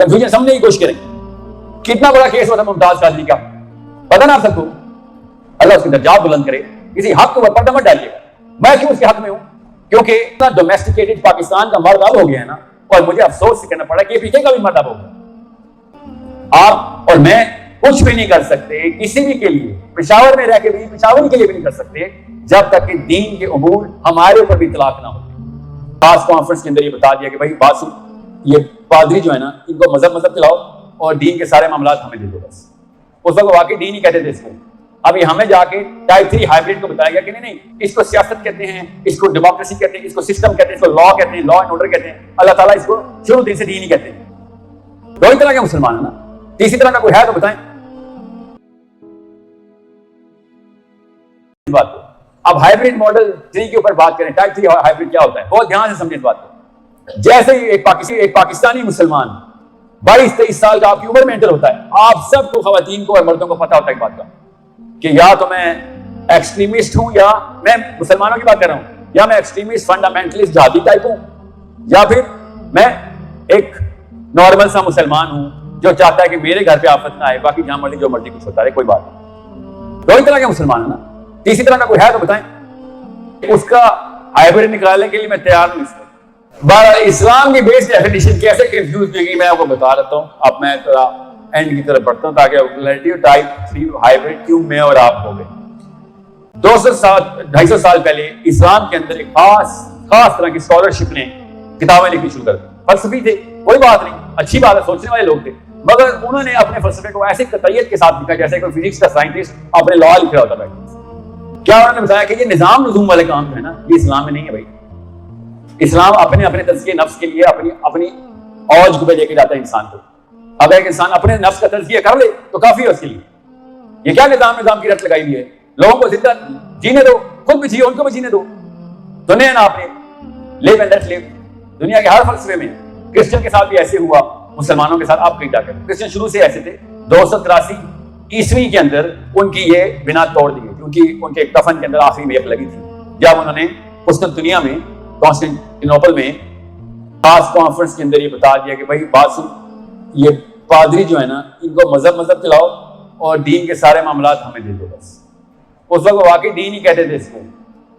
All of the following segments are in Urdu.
کنفیوژن سمجھنے کی کوشش کریں. کتنا بڑا کیس ہوا تھا ممتاز قادری کا, پتا نا آپ سب کو. اللہ اس کے درجات بلند کرے. کسی حق کو پردہ مت ڈالیے. میں کیوں اس کے حق میں ہوں؟ کیونکہ اتنا ڈومیسٹیکیٹڈ پاکستان کا مرد اب ہو گیا ہے نا, اور مجھے افسوس سے کہنا پڑا کہ پیچھے کا بھی مرد اب ہو گیا. آپ اور میں کچھ بھی نہیں کر سکتے کسی بھی کے لیے, پشاور میں رہ کے بھی پشاوری کے لیے بھی نہیں کر سکتے جب تک کہ دین کے امور ہمارے اوپر بھی اطلاق نہ ہو. خاص کانفرنس کے اندر یہ بتا دیا کہ بھائی بات سن, یہ پادری جو ہے نا ان کو مذہب چلاؤ اور دین کے سارے معاملات ہمیں دے دو بس. اس وقت واقعی دین ہی کہتے تھے اس کو. ابھی ہمیں جا کے ٹائپ 3 ہائبرڈ کو بتایا گیا کہ نہیں اس کو سیاست کہتے ہیں, اس کو ڈیموکریسی کہتے ہیں, اس کو سسٹم کہتے ہیں, اس کو لا کہتے ہیں, لا اینڈ آرڈر کہتے ہیں. اللہ تعالیٰ اس کو شروع دن سے دین ہی کہتے ہیں. دو ہی طرح کے مسلمان ہیں نا, تیسری طرح کا کوئی ہے تو بتائیں. بات اب ہائبرڈ ماڈل 3 کے اوپر بات کریں. ٹائپ 3 ہائبرڈ کیا ہوتا ہے, بہت دھیان سے سمجھیں اس بات کو. جیسے ہی ایک پاکستانی مسلمان 22-23 سال کا آپ کی عمر میں انٹر ہوتا ہے, آپ سب کو, خواتین کو اور مردوں کو پتا ہوتا ہے ایک بات کا کہ یا تو میں ایکسٹریمسٹ ہوں, یا میں مسلمانوں کی بات کر رہا ہوں, یا میں ایکسٹریمسٹ فنڈامنٹلسٹ جہادی ٹائپ ہوں, یا پھر میں ایک نارمل سا مسلمان ہوں جو چاہتا ہے کہ میرے گھر پہ آفت نہ آئے, باقی جہاں مرضی جو مرضی کچھ ہوتا رہے, کوئی بات نہیں. دو ہی طرح کے مسلمان ہیں نا, تیسری طرح کا کوئی ہے تو بتائیں. اس کا ہائبرڈ نکالنے کے لیے میں تیار ہوں. اسلام کی بیس ڈیفینیشن کیسے کنفیوز ہوئی گی میں آپ کو بتا دیتا ہوں. اب میں تھوڑا اینڈ کی طرف بڑھتا ہوں تاکہ ٹائپ 3 ہائبرڈ کیوں میں اور آپ ہو گئے. 200-250 سال پہلے اسلام کے اندر ایک خاص طرح کی اسکالرشپ نے کتابیں لکھنی شروع کر دی. فلسفی تھے, کوئی بات نہیں, اچھی بات ہے, سوچنے والے لوگ تھے, مگر انہوں نے اپنے فلسفے کو ایسے قطعیت کے ساتھ لکھا جیسے کوئی فزکس کا سائنٹسٹ اپنے لا لکھ رہا ہوتا ہے. کیا انہوں نے بتایا کہ یہ نظام نظوم والے کام جو ہے نا یہ اسلام میں نہیں ہے. بھائی اسلام اپنے تزکیے نفس کے لیے اپنی اوج کو لے کے جاتا ہے انسان کو. اب ایک انسان اپنے نفس کا تزکیہ کر لے تو کافی ہے اس کے لیے. یہ کیا نظام کی رٹ لگائی ہوئی ہے, لوگوں کو زندہ جینے دو, خود بھی جیو, ان کو بھی جینے دو. سنے نا آپ نے لیو اینڈ لیٹ لیو. دنیا کے ہر فلسفے میں کرسچن کے ساتھ بھی ایسے ہوا, مسلمانوں کے ساتھ آپ کہیں جا کر. کرسچن شروع سے ایسے تھے. 283 عیسوی کے اندر ان کی یہ بنا توڑ دی گئی, کیونکہ ان کے ایک کفن کے اندر آخری میپ لگی تھی جب انہوں نے قسطنطنیہ میں, کانسٹینٹینوپل میں خاص کانفرنس کے اندر یہ بتا دیا کہ بھائی بات سن, یہ پادری جو ہے نا ان کو مذہب چلاؤ اور دین کے سارے معاملات ہمیں دے دو بس. اس وقت واقعی دین ہی کہتے تھے اس کو.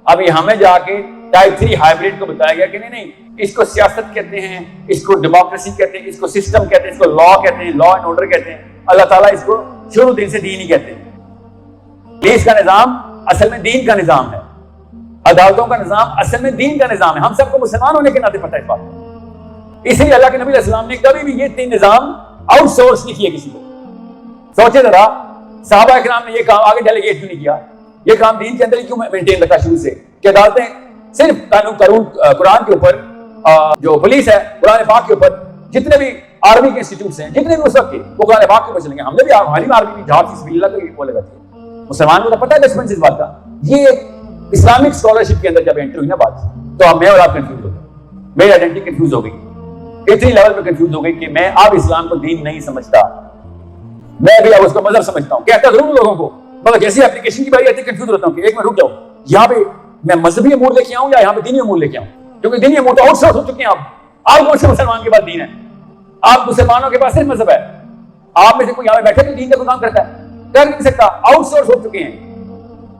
ابھی ہمیں جا کے ٹائپ 3 ہائبرڈ کو بتایا گیا کہ نہیں اس کو سیاست کہتے ہیں, اس کو ڈیموکریسی کہتے ہیں, اس کو سسٹم کہتے ہیں, اس کو لا کہتے ہیں, لا اینڈ آرڈر کہتے ہیں. اللہ تعالیٰ اس کو شروع دن سے دین ہی کہتے ہیں. پولیس کا نظام اصل میں دین کا نظام ہے, عدالتوں کا نظام اصل میں دین کا نظام ہے. ہم سب کو مسلمان ہونے کے ناطے پتہ ہے اس بات. اس لیے اللہ کے نبی علیہ السلام نے کبھی بھی یہ 3 نظام آؤٹ سورس نہیں کیے کسی کو. سوچے ذرا, صحابہ کرام نے یہ کام آگے ڈیلیگیٹ کیوں نہیں کیا؟ یہ کام دین کے اندر ہی کیوں مینٹین رکھا شروع سے کہ عدالتیں صرف قرآن کے اوپر, جو پولیس ہے قرآن پاک کے اوپر, جتنے بھی آرمی کے انسٹیٹیوٹس ہیں جتنے بھی اس وقت کے وہ قرآن پاک کے اوپر چلیں گے. ہم نے بھی ہماری آرمی بھی جہاد فی سبیل اللہ کو وہ لگاتی ہے. مسلمان کو تو پتہ ہے بچپن سے اس بات کا. یہ اسلامک اسکالرشپ کے اندر جب انٹر ہوئی نا بات, تو اب میں اور آپ کنفیوز ہو گئے, میری آئیڈینٹی کنفیوز ہو گئی, اتنی لیول پہ کنفیوز ہو گئی کہ میں اب اسلام کو دین نہیں سمجھتا, میں بھی اب اس کو مذہب سمجھتا ہوں. کہتا ضرور لوگوں کو, مگر جیسی اپلیکیشن کی باری آتی ہے کنفیوز ہوتا ہوں کہ ایک میں رک جاؤں, یہاں پہ میں مذہبی امور لے کے آؤں یا یہاں پہ دینی امور لے کے آؤں, کیونکہ دینی امور تو آؤٹ سورس ہو چکے ہیں. آپ کون سے مسلمان کے پاس دین ہے؟ آپ مسلمانوں کے پاس صرف مذہب ہے. آپ میں سے کوئی یہاں پہ بیٹھے تو دین کا کوئی کام کرتا ہے؟ کر نہیں سکتا. آؤٹ سورس ہو چکے ہیں.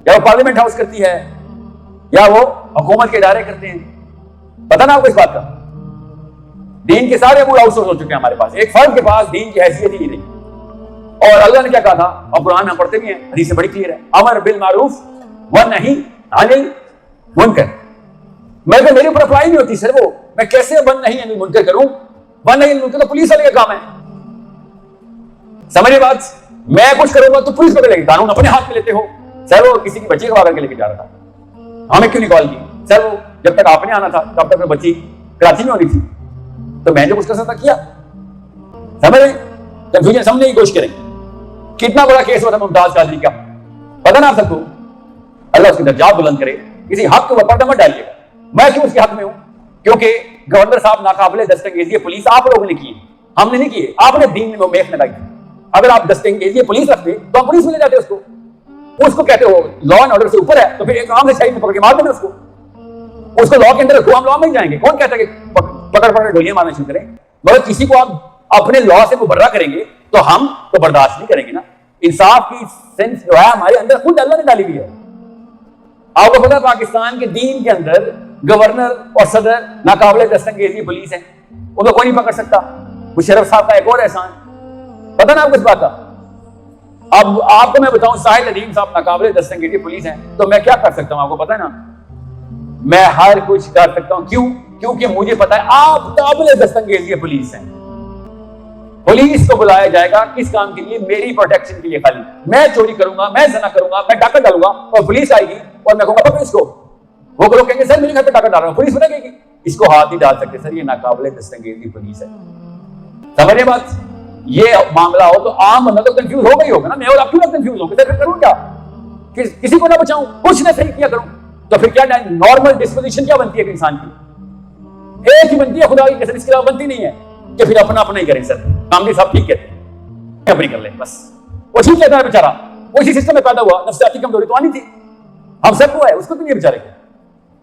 یا وہ پارلیمنٹ ہاؤس کرتی ہے یا وہ حکومت کے ادارے کرتے ہیں. پتہ نا آپ کو اس بات کا, دین کے سارے امور آؤٹ سورس ہو چکے ہیں ہمارے پاس. ایک فرد کے پاس دین کی حیثیت ہی نہیں. اور اللہ نے کیا کہا تھا, اور قرآن ہم پڑھتے بھی ہیں, حدیث بڑی کلیئر ہے, امر بالمعروف ونہی عن المنکر. میں تو میرے اوپر اپلائی نہیں ہوتی سر, وہ میں کیسے ون نہیں عن المنکر کروں؟ ون نہیں عن المنکر تو پولیس والے کا کام ہے. سمجھے بات؟ میں کچھ کروں گا تو پولیس پکڑ لے گی. قانون اپنے ہاتھ میں لیتے ہو سر. وہ کسی کی بچی کو کر کے لے کے جا رہا تھا, ہمیں کیوں نہیں کال کی سر؟ وہ جب تک آپ نے آنا تھا تب تک میں بچی کراچی میں ہونی تھی, تو میں جو کچھ کر سکتا کیا. سمجھ رہے؟ کنفیوژن سمجھنے کی کوشش کریں. کتنا بڑا کیس ہوا تھا ممتاز قادری کا, پتا نا آپ سب کو. اللہ اس کے درجات بلند کرے. کسی حق کو پردہ مت ڈالیے. میں کیوں اس کے حق میں ہوں؟ کیونکہ گورنر صاحب ناقابل دستانگیزی پولیس آپ لوگوں نے کی, ہم نے نہیں کی. آپ نے دین میں میخ لگائی. اگر آپ دستانگیزی پولیس رکھتے تو ہم پولیس میں لے جاتے اس کو کہتے ہو لا اینڈ آرڈر سے اوپر ہے, تو پھر ایک عام سے شاہی میں پکڑ کے مار دینا اس کو لا کے اندر رکھو. ہم لا میں جائیں گے. کون کہتا ہے کہ پکڑ گولیاں مارنا شروع کریں؟ مگر کسی کو آپ اپنے لا سے مبرہ کریں گے تو ہم تو برداشت نہیں کریں گے نا. انصاف کی سینس جو ہے ہمارے اندر خود اللہ نے ڈالی ہوئی ہے. آپ کو پتا پاکستان کے دین کے اندر گورنر اور صدر ناقابل دستانگیزی پولیس ہیں, ان کو کوئی نہیں پکڑ سکتا. مشرف صاحب کا ایک اور احسان, پتا نا آپ کو اس بات کا. اب آپ کو میں بتاؤں ساحل ندیم صاحب ناقابل دستانگیزی پولیس ہیں تو میں کیا کر سکتا ہوں, آپ کو پتا ہے نا, میں ہر کچھ کر سکتا ہوں. کیوں؟ کیونکہ مجھے پتا ہے آپ قابل دستانگیزی پولیس ہیں. پولیس کو بلایا جائے گا کس کام کے لیے؟ میری پروٹیکشن کے لیے. خالی میں چوری کروں گا, میں زنا کروں گا, میں ڈاکہ ڈالوں گا اور پولیس آئے گی اور میں کہوں گا پکڑو اس کو. وہ لوگ کہیں گے سر میرے گھر پہ ڈاکہ ڈال رہا ہوں, پولیس بتا گی اس کو ہاتھ نہیں ڈال سکتے سر, یہ ناقابل دستانگیزی پولیس ہے. سمجھے بات؟ یہ معاملہ ہو تو عام بندہ تو کنفیوز ہوگا ہی ہوگا نا. میں اور آپ کیوں کنفیوز ہوں گے؟ پھر کروں کیا؟ کسی کو نہ بچاؤں, کچھ نہ صحیح کیا کروں تو پھر کیا نارمل ڈسپوزیشن کیا بنتی ہے کہ انسان کی ایک ہی بنتی ہے خدا کی قسم, اس کے علاوہ بنتی نہیں ہے کہ پھر اپنا اپنا ہی کریں. سر کاملی صاحب ٹھیک کہتے ہیں, اپنی کر لیں بس. وہ ٹھیک کہتا ہے بیچارہ, وہ اسی سسٹم میں پیدا ہوا, نفسیاتی کمزوری تو آنی تھی, ہم سب کو ہے, اس کو تو نہیں بیچارے کو.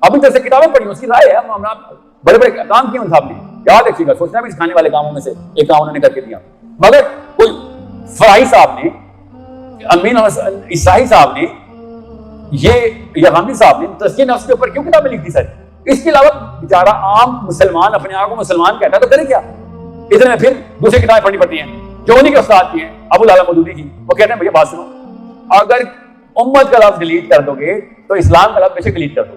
ابھی طرح سے کتابیں پڑھی, اس کی رائے ہے. ہم بڑے بڑے کام کیے ان صاحب نے, یاد رکھیے گا, سوچنا بھی سکھانے والے کاموں میں سے ایک کام انہوں نے کر کے دیا. مگر کوئی فرائی صاحب نے, امین عیسائی صاحب نے, یہ یغامی صاحب نے تزکیہ نفس کے اوپر کیوں کتابیں لکھ دی سر؟ اس کے علاوہ بیچارہ عام مسلمان اپنے آپ کو مسلمان کہتا ہے تو کرے کیا؟ ادھر میں پھر دوسری کتابیں پڑھنی پڑتی ہیں جو انہیں کے استاد کی ہیں, ابو العلا مودودی کی. وہ کہتے ہیں بھیا بات سنو, اگر امت کا لفظ ڈیلیٹ کر دو گے تو اسلام کا لفظ بے شک ڈیلیٹ کر دو,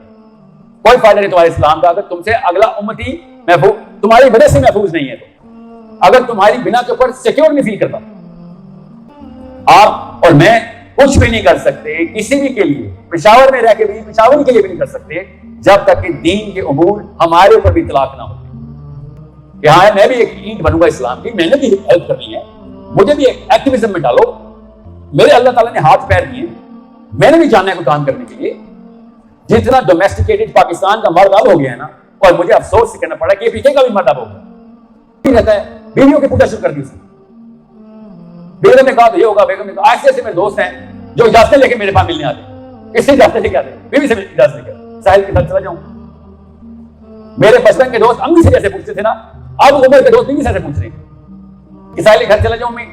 کوئی فائدہ نہیں تمہارے اسلام کا. اگر تم سے اگلا امتی محفوظ تمہاری وجہ سے محفوظ نہیں ہے تو, اگر تمہاری بنا کے اوپر سیکیور نہیں فیل کرتا, آپ اور میں کچھ بھی نہیں کر سکتے کسی بھی کے لیے. پشاور میں رہ کے بھی پشاور کے لیے بھی نہیں کر سکتے جب تک کہ دین کے امور ہمارے اوپر بھی اطلاق نہ ہو. کہ ہاں میں بھی ایک اینٹ بنوں گا اسلام کی, میں نے بھی ہیلپ کرنی ہے, مجھے بھی ایک ایکٹیویزم میں ڈالو. میرے اللہ تعالیٰ نے ہاتھ پیر دیے, میں نے بھی جانا ہے کوئی کام کرنے کے لیے. جتنا ڈومیسٹیکیٹڈ پاکستان کا مرد اب ہو گیا ہے نا, اور مجھے افسوس سے کہنا پڑا کہ پیچھے کا بھی مرد اب ہو گیا رہتا ہے. بیویوں کی پوجا شروع کر دی اس نے. بیگم نے کہا تو یہ ہوگا, بیگم نے کہا. ایسے ایسے میرے دوست ہیں جو اجازتیں لے کے میرے پاس ملنے آتے ہیں. کس سے اجازتیں لے کے آتے ہیں؟ بیوی سے اجازت لے کے. ساحل کے ساتھ چلا جاؤں, میرے بچپن کے دوست امی سے جیسے پوچھتے تھے نا, اب عمر کے دوست بیوی سے پوچھ رہے ہیں کہ ساحل کے گھر چلا جاؤں میں.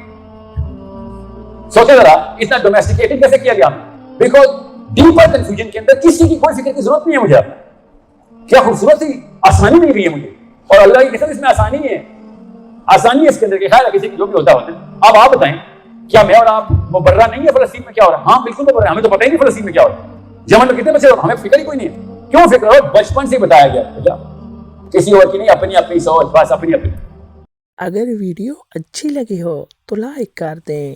سوچے ذرا اتنا ڈومیسٹیکیٹڈ کیسے کیا گیا؟ بیکاز ڈیپر کنفیوژن کے اندر کسی کی کوئی فکر کی ضرورت نہیں ہے مجھے. کیا خوبصورت سی آسانی مل گئی ہے مجھے, اور اللہ کی قسم اس میں آسانی ہے, آسانی ہے اس کے اندر. خیال ہے کسی کی جو بھی ہوتا ہے. اب آپ بتائیں کیا میں اور آپ مبرہ نہیں ہے فلسطین میں کیا ہو رہا ہے؟ ہاں بالکل مبرہ ہے, ہمیں تو پتہ ہی نہیں فلسطین میں کیا ہو رہا ہے. یمن میں کتنے بچے, ہمیں فکر ہی کوئی نہیں ہے. کیوں فکر ہو؟ بچپن سے بتایا گیا, کسی اور کی نہیں, اپنی اپنی سوچ, بس اپنی اپنی. اگر ویڈیو اچھی لگی ہو تو لائک کر دیں.